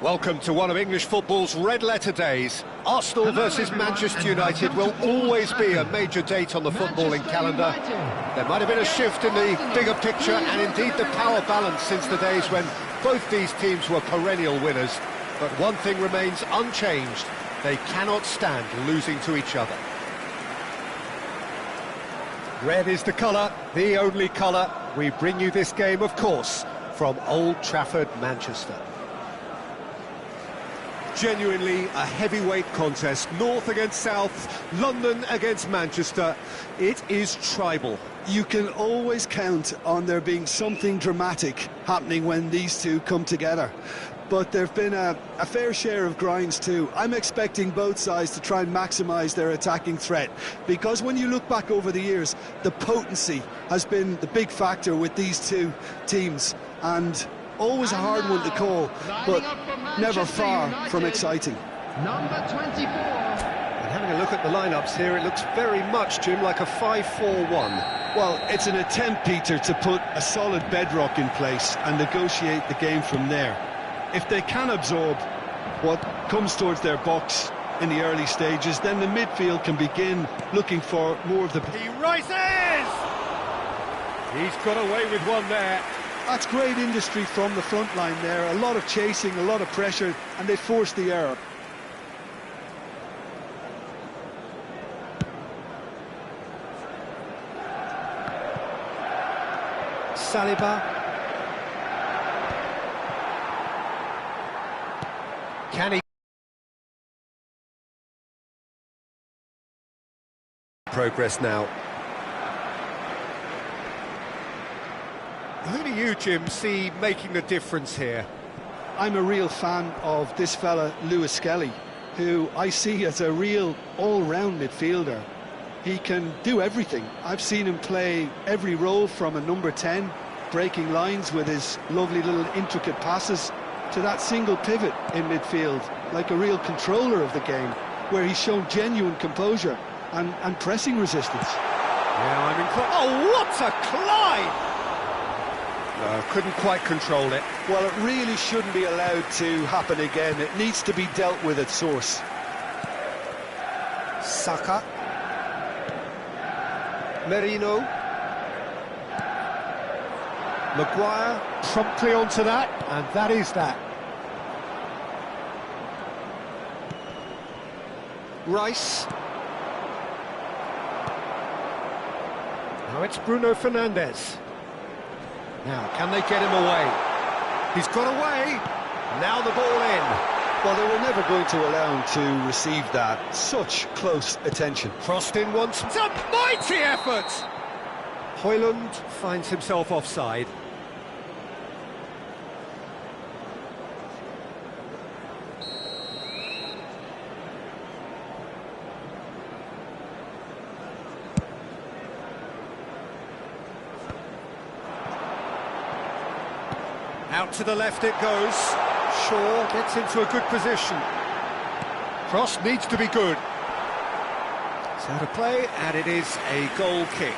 Welcome to one of English football's red-letter days. Arsenal versus Manchester United will always be a major date on the footballing calendar. There might have been a shift in the bigger picture and indeed the power balance since the days when both these teams were perennial winners. But one thing remains unchanged. They cannot stand losing to each other. Red is the colour, the only colour. We bring you this game, of course, from Old Trafford, Manchester. Genuinely a heavyweight contest, North against South, London against Manchester. It is tribal. You can always count on there being something dramatic happening when these two come together. But there have been a fair share of grinds too. I'm expecting both sides to try and maximise their attacking threat, because when you look back over the years, the potency has been the big factor with these two teams, and always a hard one to call, but never far from exciting. Number 24. And having a look at the lineups here, it looks very much, Jim, like a 5-4-1. Well, it's an attempt, Peter, to put a solid bedrock in place and negotiate the game from there. If they can absorb what comes towards their box in the early stages, then the midfield can begin looking for more of the... He rises! He's got away with one there. That's great industry from the front line there. A lot of chasing, a lot of pressure, and they forced the error. Saliba. Can he? Progress now. Who do you, Jim, see making the difference here? I'm a real fan of this fella, Lewis Skelly, who I see as a real all-round midfielder. He can do everything. I've seen him play every role from a number 10, breaking lines with his lovely little intricate passes, to that single pivot in midfield, like a real controller of the game, where he's shown genuine composure and pressing resistance. Yeah, I'm incredible. Oh, what a climb! No, couldn't quite control it. Well, it really shouldn't be allowed to happen again. It needs to be dealt with at source. Saka. Merino. Maguire promptly onto that, and that is that. Rice. Now it's Bruno Fernandes. Now, can they get him away? He's got away. Now the ball in. Well, they were never going to allow him to receive that. Such close attention. Crossed in once. It's a mighty effort. Højlund finds himself offside. Out to the left it goes. Shaw gets into a good position. Cross needs to be good. It's out of play, and it is a goal kick.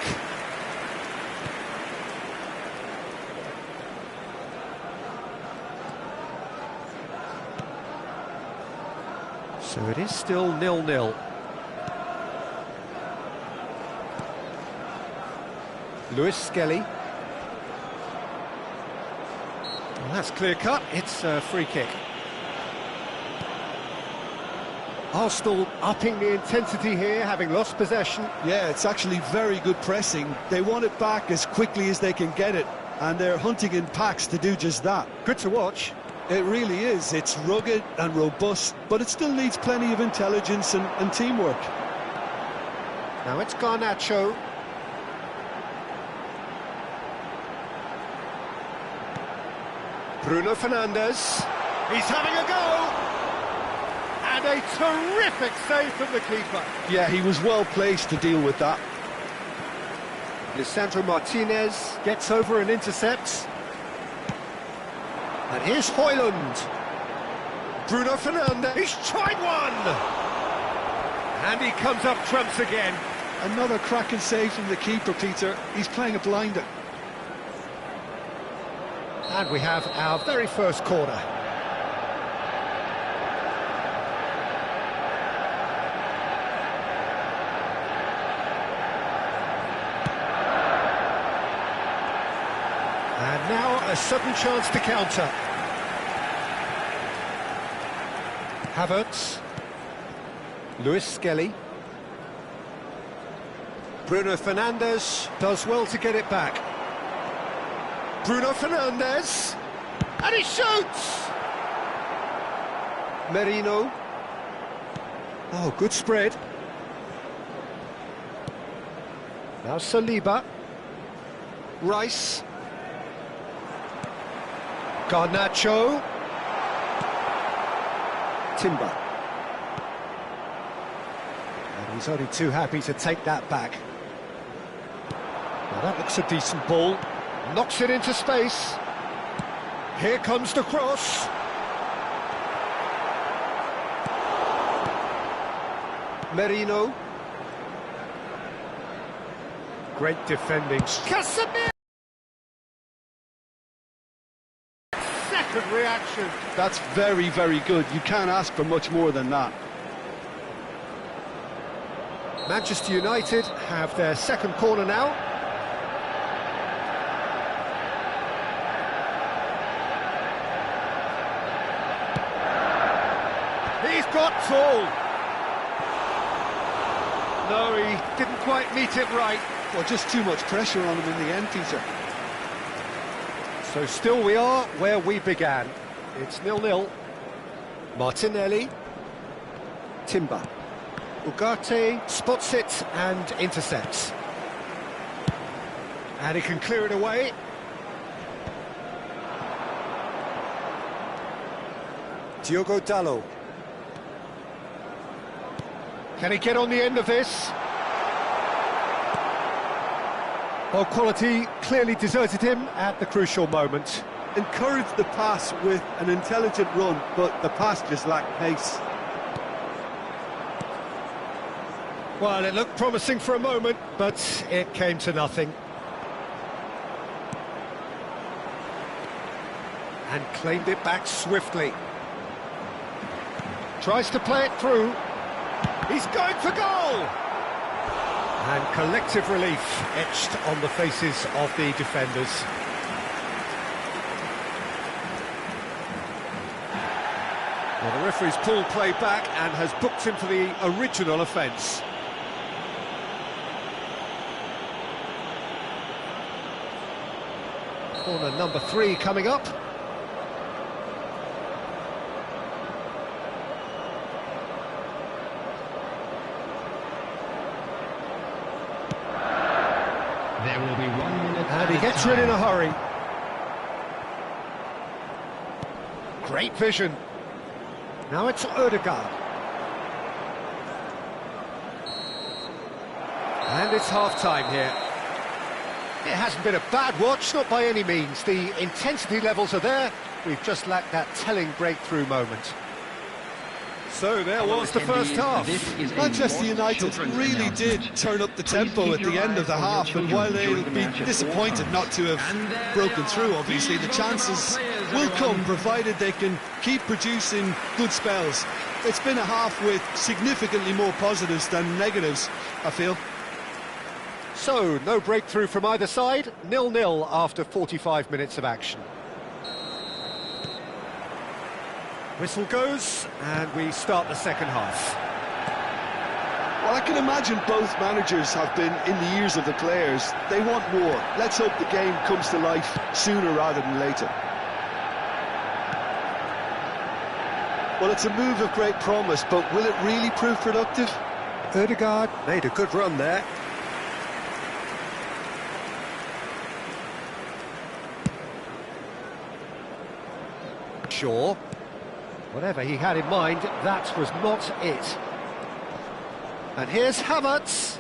So it is still 0-0. Lewis Skelly. Well, that's clear-cut. It's a free kick. Arsenal upping the intensity here, having lost possession. Yeah, it's actually very good pressing. They want it back as quickly as they can get it, and they're hunting in packs to do just that. Good to watch. It really is. It's rugged and robust, but it still needs plenty of intelligence and teamwork. Now it's Garnacho. Bruno Fernandes. He's having a go. And a terrific save from the keeper. Yeah, he was well placed to deal with that. Lisandro Martinez gets over and intercepts. And here's Højlund. Bruno Fernandes. He's tried one. And he comes up trumps again. Another cracking save from the keeper, Peter. He's playing a blinder. And we have our very first corner. A sudden chance to counter. Havertz. Luis Skelly. Bruno Fernandes does well to get it back. Bruno Fernandes. And he shoots! Merino. Oh, good spread. Now Saliba. Rice. Garnacho. Timber. And he's only too happy to take that back. Now that looks a decent ball. Knocks it into space. Here comes the cross. Merino. Great defending. Casemiro! Second reaction. That's very, very good. You can't ask for much more than that. Manchester United have their second corner now. He's got full. No, he didn't quite meet it right. Well, just too much pressure on him in the end, Peter. So still we are where we began. It's 0-0. Martinelli. Timber. Ugarte spots it and intercepts. And he can clear it away. Diogo Dalot. Can he get on the end of this? Well, quality clearly deserted him at the crucial moment. Encouraged the pass with an intelligent run, but the pass just lacked pace. Well, it looked promising for a moment, but it came to nothing. And claimed it back swiftly. Tries to play it through. He's going for goal! And collective relief etched on the faces of the defenders. Well, the referee's pulled play back and has booked him for the original offence. Corner number 3 coming up. There will be 1 minute. And he gets rid in a hurry. Great vision. Now it's Odegaard. And it's half-time here. It hasn't been a bad watch, not by any means. The intensity levels are there. We've just lacked that telling breakthrough moment. So there was the first half. Manchester United really did turn up the tempo at the end of the half, and while they'll be disappointed not to have broken through, obviously, the chances will come, provided they can keep producing good spells. It's been a half with significantly more positives than negatives, I feel. So, no breakthrough from either side, 0-0 after 45 minutes of action. Whistle goes, and we start the second half. Well, I can imagine both managers have been in the ears of the players. They want more. Let's hope the game comes to life sooner rather than later. Well, it's a move of great promise, but will it really prove productive? Odegaard made a good run there. Sure. Whatever he had in mind, that was not it. And here's Havertz.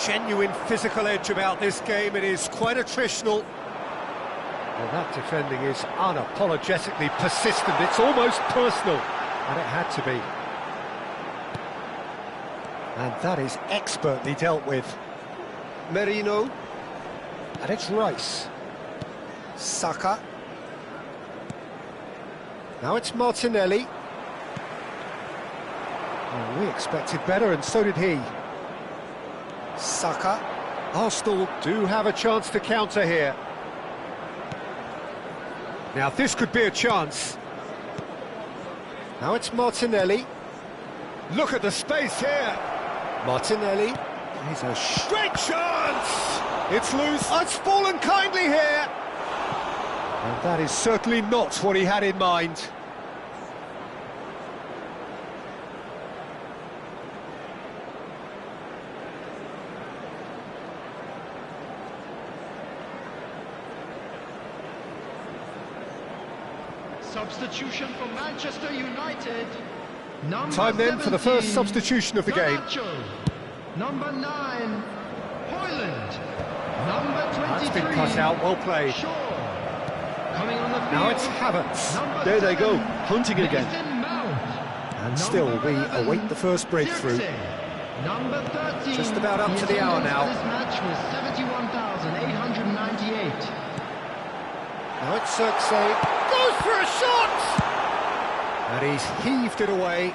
Genuine physical edge about this game. It is quite attritional. Well, that defending is unapologetically persistent. It's almost personal. And it had to be. And that is expertly dealt with. Merino. And it's Rice. Saka. Now it's Martinelli. Well, we expected better, and so did he. Saka. Arsenal do have a chance to counter here. Now this could be a chance. Now it's Martinelli. Look at the space here. Martinelli. He's a straight chance. It's loose. Oh, it's fallen kindly here. And that is certainly not what he had in mind. Substitution for Manchester United. Time then for the first substitution of the game. Number 9, Hoyland. Number 23. That's been cut out, well played. Shaw. Coming on the field. Now it's Havertz. There they go, hunting again. And still we await the first breakthrough. Number 13. Just about up to the hour now. This match was 71,898. Now it's Xerxes. Goes for a shot! And he's heaved it away.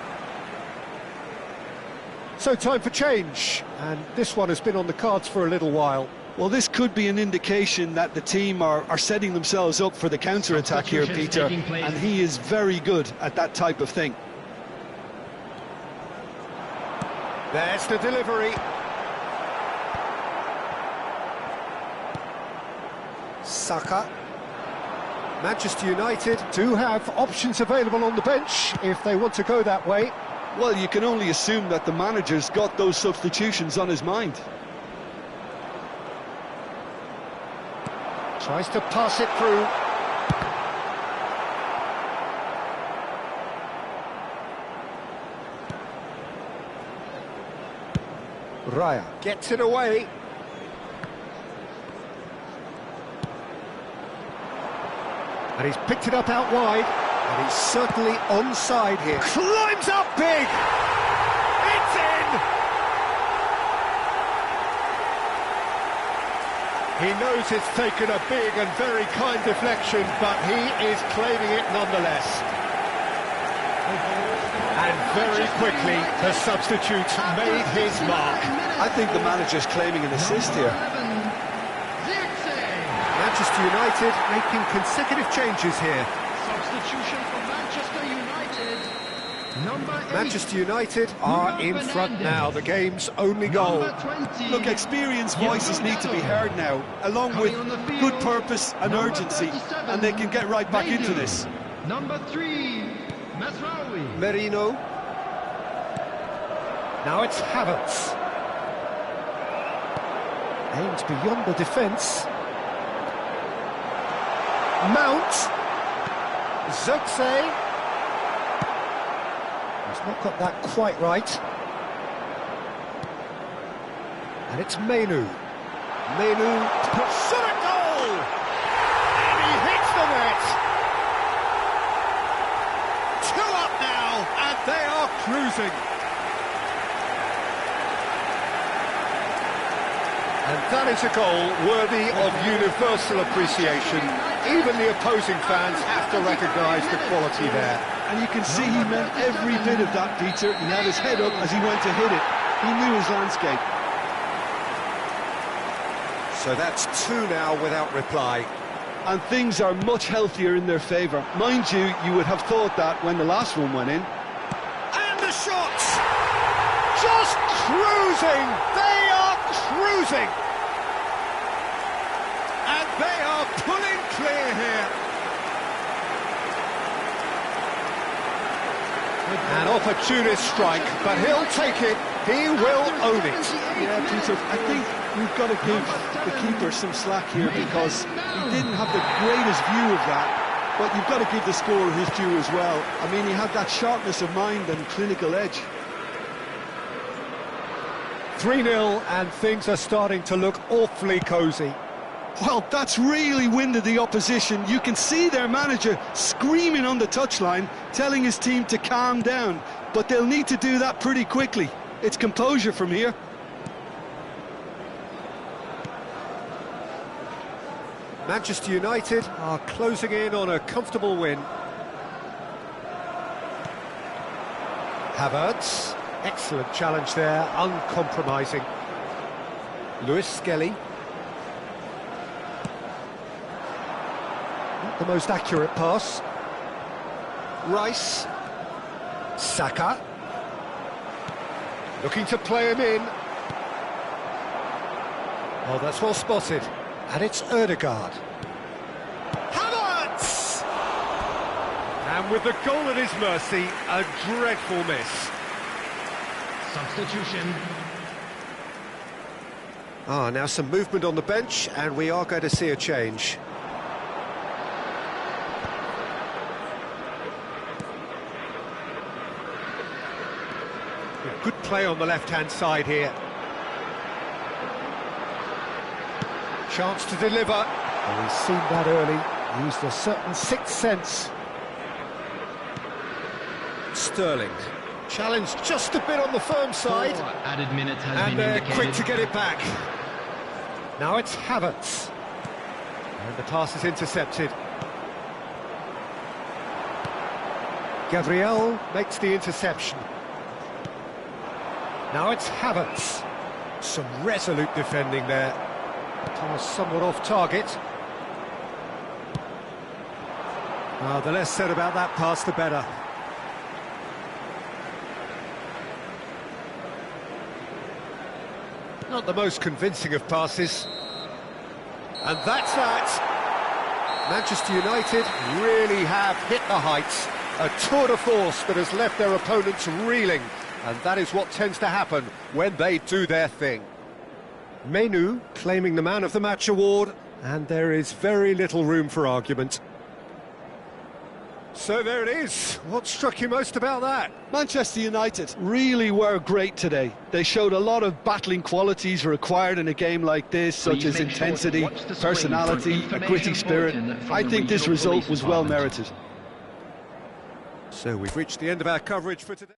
So time for change, and this one has been on the cards for a little while. Well, this could be an indication that the team are setting themselves up for the counter-attack here, Peter, and he is very good at that type of thing. There's the delivery. Saka. Manchester United do have options available on the bench if they want to go that way. Well, you can only assume that the manager's got those substitutions on his mind. Tries to pass it through. Raya gets it away. And he's picked it up out wide, and he's certainly onside here. Climbs up big! It's in! He knows it's taken a big and very kind deflection, but he is claiming it nonetheless. And very quickly, the substitute made his mark. I think the manager's claiming an assist here. Manchester United making consecutive changes here. Substitution for Manchester United. Number 8. Manchester United are in front now, the game's only goal. Look, experienced voices need to be heard now, along with good purpose and urgency, and they can get right back into this. Number 3, Mazraoui. Merino. Now it's Havertz. Aims beyond the defence. Mount. Xerxes. He's not got that quite right. And it's Menu. Menu shot a goal! And he hits the net! 2 up now, and they are cruising. And that is a goal worthy of universal appreciation. Even the opposing fans have to recognise the quality there. And you can see he meant every bit of that, Peter. He had his head up as he went to hit it. He knew his landscape. So that's 2 now without reply. And things are much healthier in their favour. Mind you, you would have thought that when the last one went in. And the shots! Just cruising! They are cruising! And they are pulling clear here. An opportunist strike, but he'll take it. He will own it. Yeah, Peter, I think we've got to give the keeper some slack here because he didn't have the greatest view of that. But you've got to give the scorer his due as well. I mean, he had that sharpness of mind and clinical edge. 3-0, and things are starting to look awfully cosy. Well, that's really winded the opposition. You can see their manager screaming on the touchline, telling his team to calm down. But they'll need to do that pretty quickly. It's composure from here. Manchester United are closing in on a comfortable win. Havertz, excellent challenge there, uncompromising. Lewis Skelly. Not the most accurate pass. Rice. Saka. Looking to play him in. Oh, that's well spotted. And it's Ødegaard. Havertz! And with the goal at his mercy, a dreadful miss. Substitution. Now some movement on the bench, and we are going to see a change. Good play on the left-hand side here. Chance to deliver. Well, he's seen that early, used a certain sixth sense. Sterling. Challenged just a bit on the firm side. 4 added minutes has And been they're indicated. quick to get it back. Now it's Havertz. And the pass is intercepted. Gabriel makes the interception. Now it's Havertz. Some resolute defending there. Pass somewhat off target. The less said about that pass, the better. Not the most convincing of passes. And that's that. Manchester United really have hit the heights. A tour de force that has left their opponents reeling. And that is what tends to happen when they do their thing. Menu claiming the Man of the Match award, and there is very little room for argument. So there it is. What struck you most about that? Manchester United really were great today. They showed a lot of battling qualities required in a game like this, such Please as make sure to intensity, watch the screen for personality, a information gritty spirit. bulletin from I the think this regional result police was well department. merited. So we've reached the end of our coverage for today.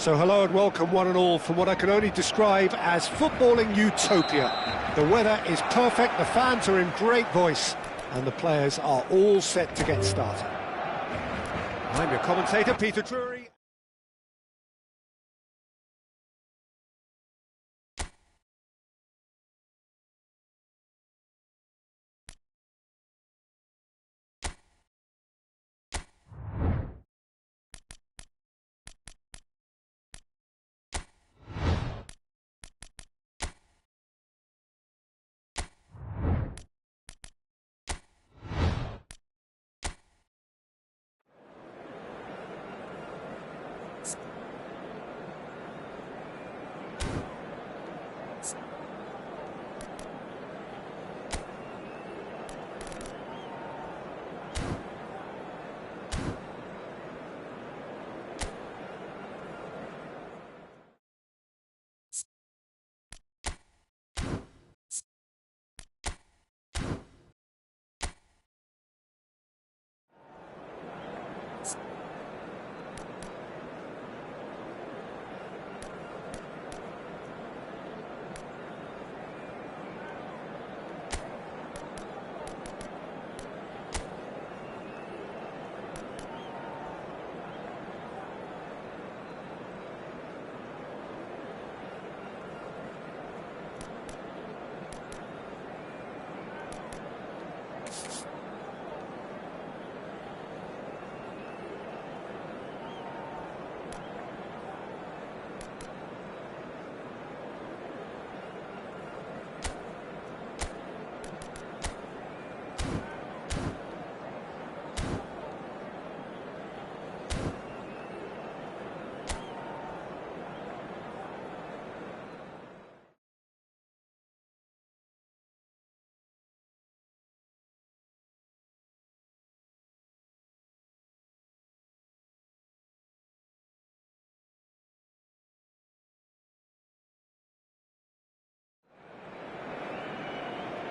So hello and welcome one and all from what I can only describe as footballing utopia. The weather is perfect, the fans are in great voice, and the players are all set to get started. I'm your commentator, Peter Drury.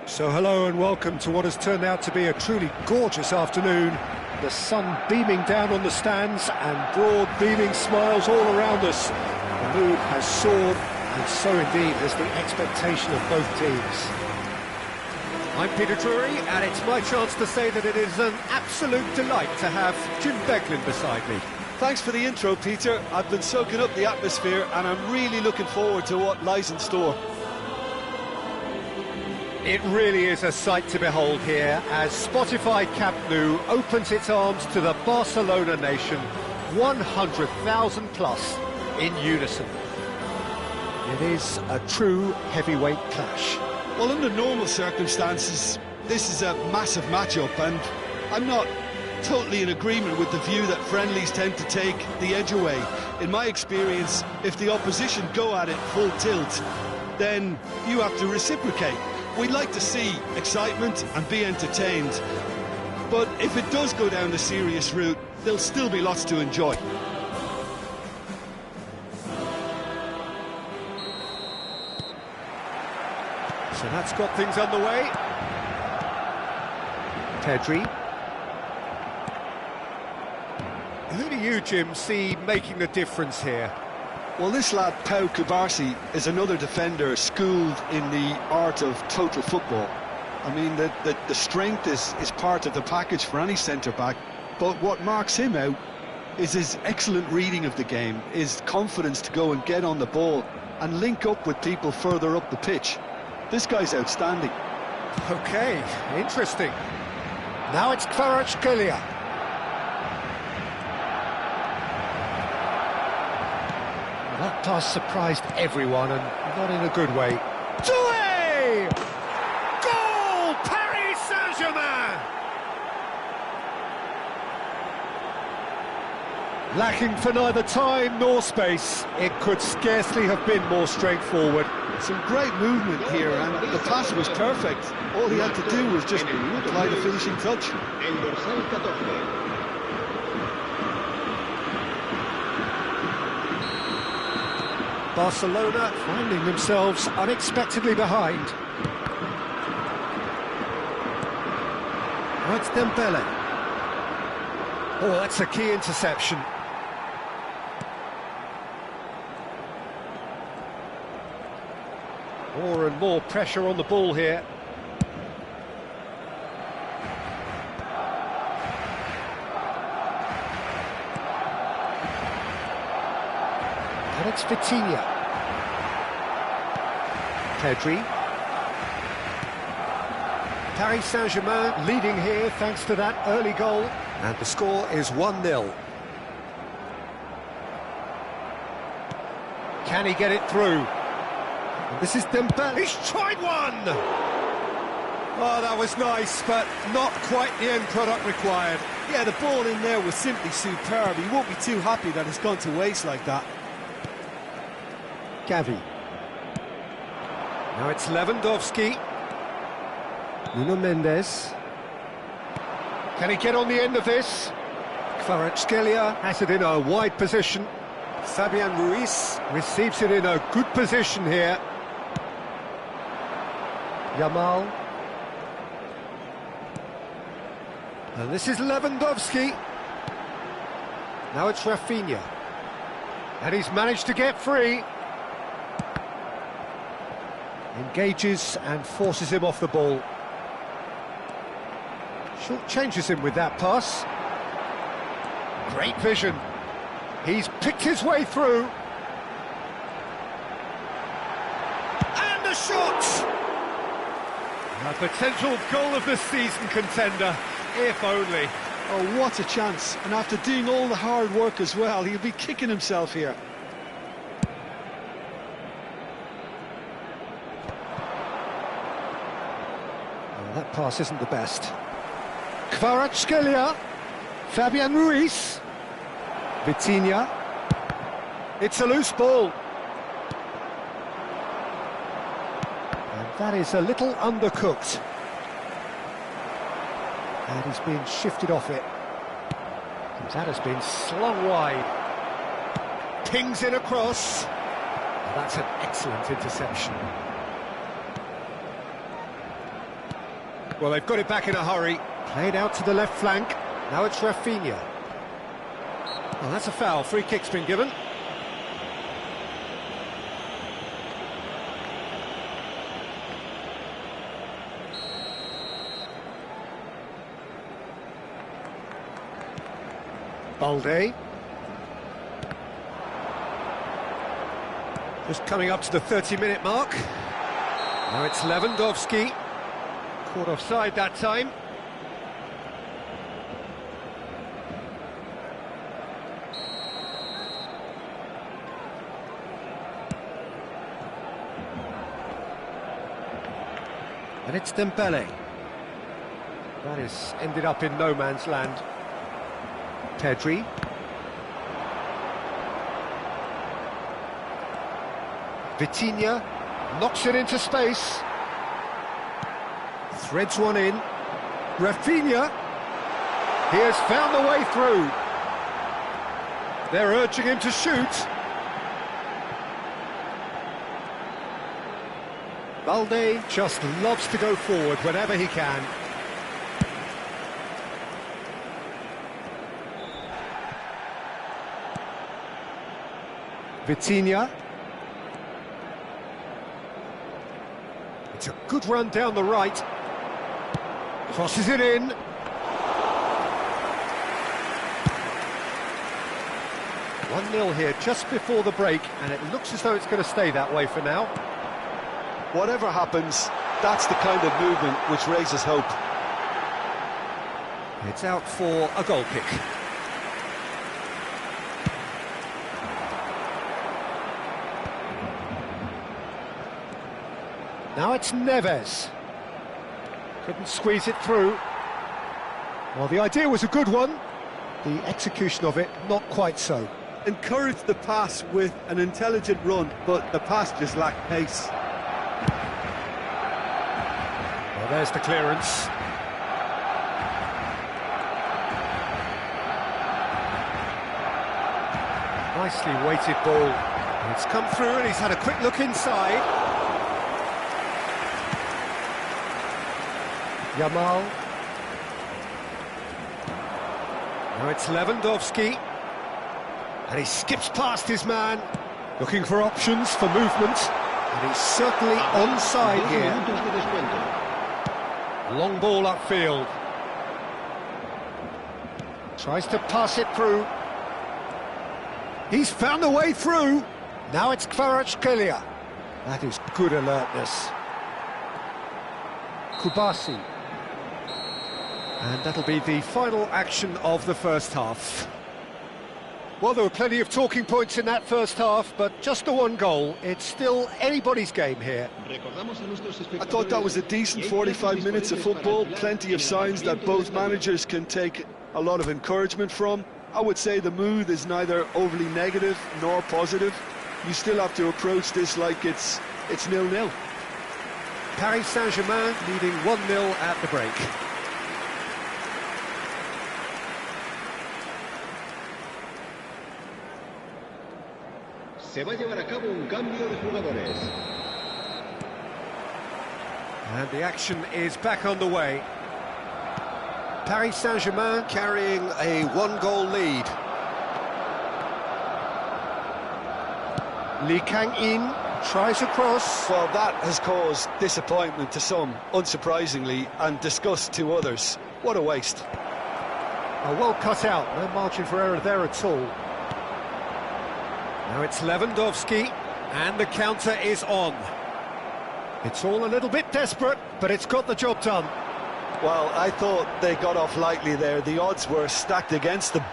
So hello and welcome to what has turned out to be a truly gorgeous afternoon. The sun beaming down on the stands and broad beaming smiles all around us. The mood has soared, and so indeed has the expectation of both teams. I'm Peter Drury, and it's my chance to say that it is an absolute delight to have Jim Beglin beside me. Thanks for the intro, Peter. I've been soaking up the atmosphere and I'm really looking forward to what lies in store. It really is a sight to behold here as Spotify Camp Nou opens its arms to the Barcelona nation, 100,000 plus in unison. It is a true heavyweight clash. Well, under normal circumstances, this is a massive matchup, and I'm not totally in agreement with the view that friendlies tend to take the edge away. In my experience, if the opposition go at it full tilt, then you have to reciprocate. We'd like to see excitement and be entertained, but if it does go down the serious route, there'll still be lots to enjoy. So that's got things underway. Pedri. Who do you, Jim, see making the difference here? Well, this lad, Pau Cubarsí, is another defender schooled in the art of total football. I mean, the strength is part of the package for any centre-back, but what marks him out is his excellent reading of the game, his confidence to go and get on the ball and link up with people further up the pitch. This guy's outstanding. OK, interesting. Now it's Kvaratskhelia. That pass surprised everyone, and not in a good way. Doué! Goal! Paris Saint-Germain! Lacking for neither time nor space, it could scarcely have been more straightforward. Some great movement here, and the pass was perfect. All he had to do was just apply the finishing touch. Barcelona finding themselves unexpectedly behind. Right, Dembele. Oh, that's a key interception. More and more pressure on the ball here. And it's Vitinha. Pedri. Paris Saint-Germain leading here thanks to that early goal. And the score is 1-0. Can he get it through? And this is Dembele. He's tried one! Oh, that was nice, but not quite the end product required. Yeah, the ball in there was simply superb. He won't be too happy that it's gone to waste like that. Gavi. Now it's Lewandowski. Nuno Mendes. Can he get on the end of this? Kvaratskhelia has it in a wide position. Fabian Ruiz receives it in a good position here. Yamal. And this is Lewandowski. Now it's Rafinha. And he's managed to get free. Engages and forces him off the ball. Short changes him with that pass. Great vision. He's picked his way through. And a shot! A potential goal of the season contender, if only. Oh, what a chance. And after doing all the hard work as well, he'll be kicking himself here. Oh, that pass isn't the best. Kvaratskhelia, Fabian Ruiz, Vitinha. It's a loose ball. And that is a little undercooked. And he's being shifted off it. And that has been slung wide. Pings in across. And that's an excellent interception. Well, they've got it back in a hurry. Played out to the left flank. Now it's Rafinha. Well, that's a foul. Free kick's been given. Balde. Just coming up to the 30-minute mark. Now it's Lewandowski. Caught offside that time. And it's Dembele. That has ended up in no man's land. Pedri. Vitinha knocks it into space. Threads one in. Rafinha. He has found the way through. They're urging him to shoot. Balde just loves to go forward whenever he can. Vitinha. It's a good run down the right. Crosses it in. 1-0 here just before the break, and it looks as though it's going to stay that way for now. Whatever happens, that's the kind of movement which raises hope. It's out for a goal kick. Now it's Neves. Couldn't squeeze it through. Well, the idea was a good one. The execution of it, not quite so. Encouraged the pass with an intelligent run, but the pass just lacked pace. Well, there's the clearance. Nicely weighted ball. It's come through and he's had a quick look inside. Yamal. Now it's Lewandowski. And he skips past his man, looking for options for movement. And he's certainly onside here. Long ball upfield. Tries to pass it through. He's found a way through. Now it's Kvaratskhelia. That is good alertness. Kubasi. And that'll be the final action of the first half. Well, there were plenty of talking points in that first half, but just the one goal. It's still anybody's game here. I thought that was a decent 45 minutes of football. Plenty of signs that both managers can take a lot of encouragement from. I would say the mood is neither overly negative nor positive. You still have to approach this like it's 0-0. Paris Saint-Germain leading 1-0 at the break. Se va a llevar a cabo un cambio de jugadores. And the action is back on the way. Paris Saint-Germain carrying a one-goal lead. Lee Kang-in tries a cross. Well, that has caused disappointment to some, unsurprisingly, and disgust to others. What a waste. Well cut out, no margin for error there at all. Now it's Lewandowski, and the counter is on. It's all a little bit desperate, but it's got the job done. Well, I thought they got off lightly there. The odds were stacked against them.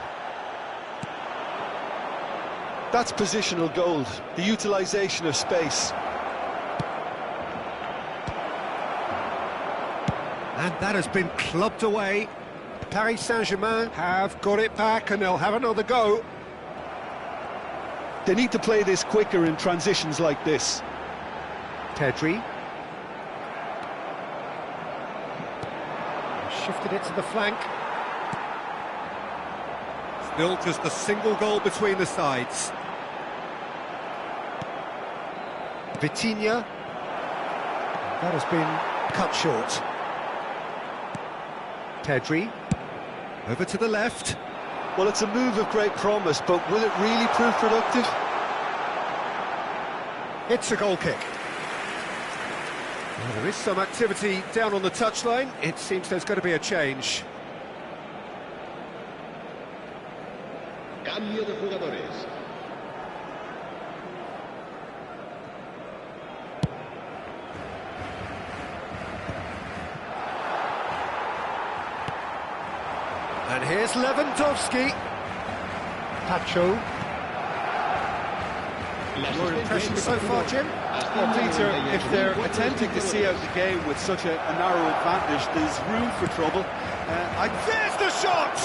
That's positional gold, the utilisation of space. And that has been clubbed away. Paris Saint-Germain have got it back, and they'll have another go. They need to play this quicker in transitions like this. Pedri. Shifted it to the flank. Still just a single goal between the sides. Vitinha. That has been cut short. Pedri. Over to the left. Well, it's a move of great promise, but will it really prove productive? It's a goal kick. Well, there is some activity down on the touchline. It seems there's going to be a change. Cambio de jugadores. And here's Lewandowski. Pacho. Your impression so far, Jim? Well, Peter, if they're attempting to see out the game with such a narrow advantage, there's room for trouble. There's the shot!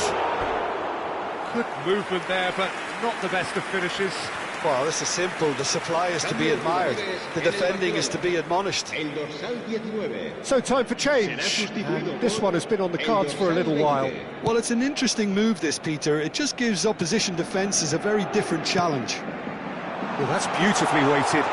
Good movement there, but not the best of finishes. Well, this is simple. The supply is to be admired. The defending is to be admonished. El dorsal 19. So time for change. And this one has been on the cards for a little while. Well, it's an interesting move, this, Peter. It just gives opposition defences a very different challenge. Well, that's beautifully weighted.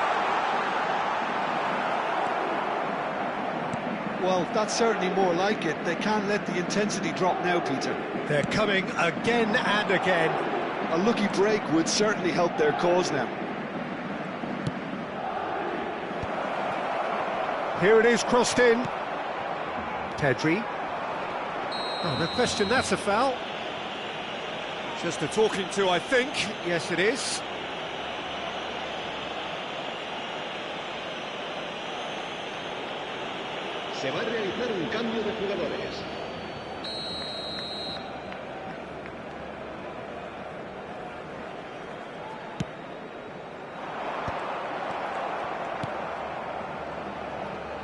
Well, that's certainly more like it. They can't let the intensity drop now, Peter. They're coming again and again. A lucky break would certainly help their cause now. Here it is, crossed in. Pedri. Oh, no question, that's a foul. Just a talking to, I think. Yes, it is. Se va a realizar un cambio de jugadores.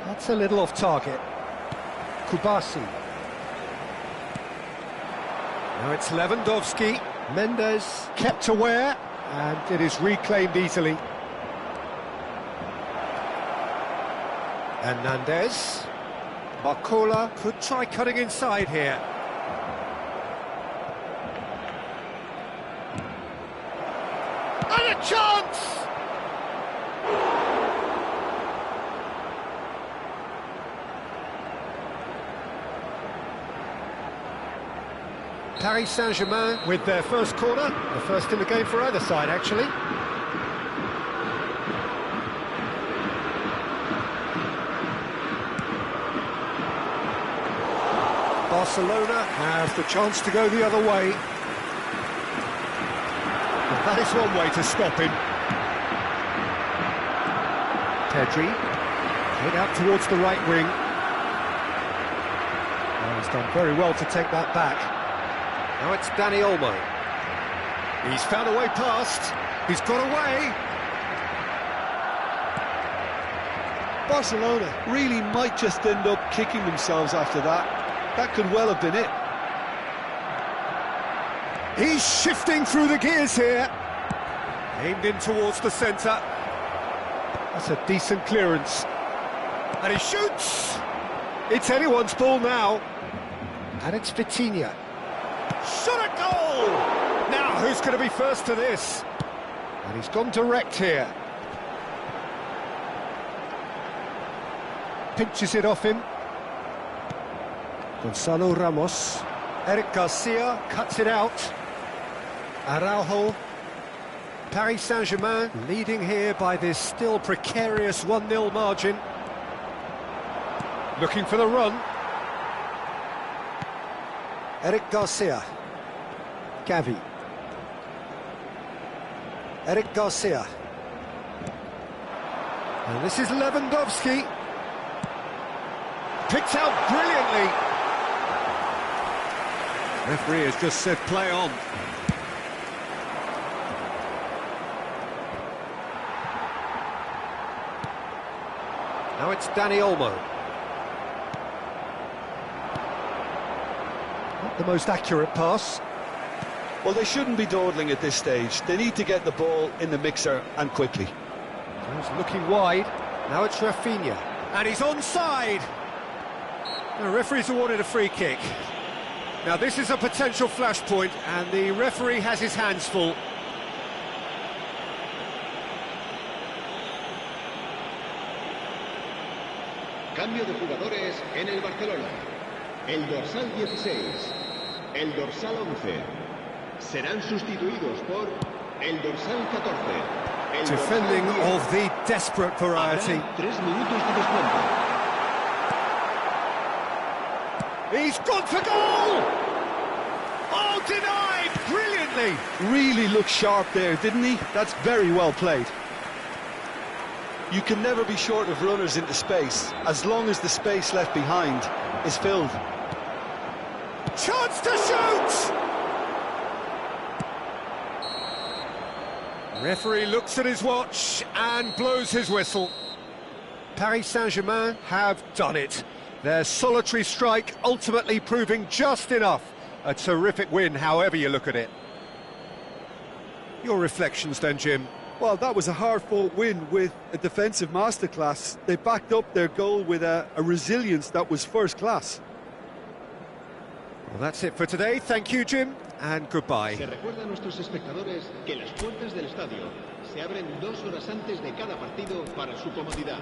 That's a little off target. Kubasi. Now it's Lewandowski. Mendes kept aware, and it is reclaimed easily. Hernandez. Barcola could try cutting inside here. And a chance! Paris Saint-Germain with their first corner, the first in the game for either side, actually. Barcelona have the chance to go the other way. Well, that is one way to stop him. Pedri, head out towards the right wing. Well, he's done very well to take that back. Now it's Dani Olmo. He's found a way past. He's got away. Barcelona really might just end up kicking themselves after that. That could well have been it. He's shifting through the gears here. Aimed in towards the centre. That's a decent clearance. And he shoots! It's anyone's ball now. And it's Vitinha. Shot a goal! Now, who's going to be first to this? And he's gone direct here. Pinches it off him. Gonzalo Ramos. Eric Garcia cuts it out. Araujo. Paris Saint-Germain leading here by this still precarious 1-0 margin. Looking for the run. Eric Garcia. Gavi. Eric Garcia. And this is Lewandowski. Picked out brilliantly. Referee has just said play on. Now it's Dani Olmo. Not the most accurate pass. Well, they shouldn't be dawdling at this stage. They need to get the ball in the mixer and quickly. He's looking wide. Now it's Rafinha. And he's onside. The referee's awarded a free kick. Now this is a potential flashpoint, and the referee has his hands full. Cambio de jugadores en el Barcelona. El dorsal 16, el dorsal 11 serán sustituidos por el dorsal 14. El Defending dorsal 10. of the desperate variety. Habrá 3 minutos de descuento. He's gone for goal! Oh, denied brilliantly! Really looked sharp there, didn't he? That's very well played. You can never be short of runners into space, as long as the space left behind is filled. Chance to shoot! Referee looks at his watch and blows his whistle. Paris Saint-Germain have done it. Their solitary strike ultimately proving just enough. A terrific win, however you look at it. Your reflections then, Jim? Well, that was a hard-fought win with a defensive masterclass. They backed up their goal with a resilience that was first class. Well, that's it for today. Thank you, Jim, and goodbye. Se recuerda a nuestros espectadores que las puertas del estadio se abren 2 horas antes de cada partido para su comodidad.